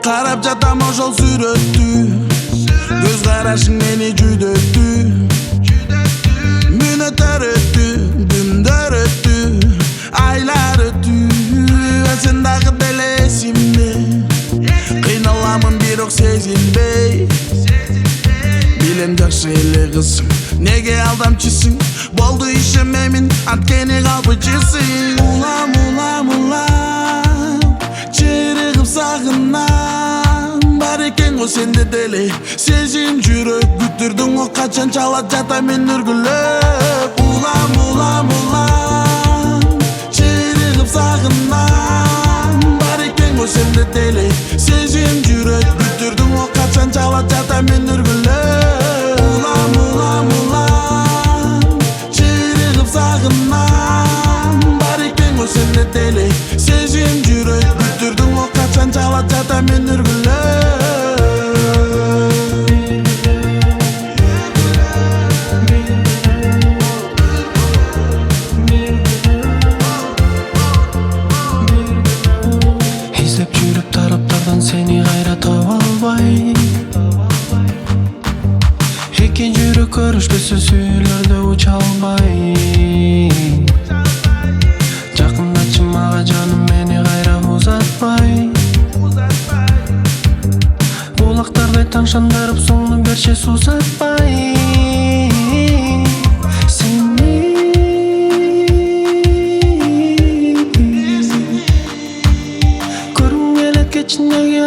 Qarab jatam ошол сүрөттү, көз карашың мени жүдөттү. Мүнөттөр өттү, күндөр өттү, айлар өттү, сен дагы деле эсимде. Кыйналамын бирок сезинбей, билем жакшы эле кызсың, неге алдамчысың? Болду ишенмеймин, анткени калпычысың. Улам, улам, улам, чырыгып сагынам. Бар экен го сенде деле сезим жүрөк, бүтүрдүң о качан чалат жатам мен үргүлөп. Улам, улам, улам, чырыгып сагынам. Бар экен го сенде деле сезим жүрөк, бүтүрдүң о качан чалат жатам мен үргүлөп. Улам, улам, улам, чырыгып сагынам. Бар экен го сенде деле сезим жүрөк, бүтүрдүң о качан чалат жатам мен үргүлөп. Издеп жүрүп тараптардан сени кайра таба албай, эки жүрөк көрүшпөсө сүйүлөрдө уча албай. Жакындачы мага жаным, мени кайра узатпай. Булактардай таңшандырып соңну берче сусатпай. Сени көргүм келет кечиндеги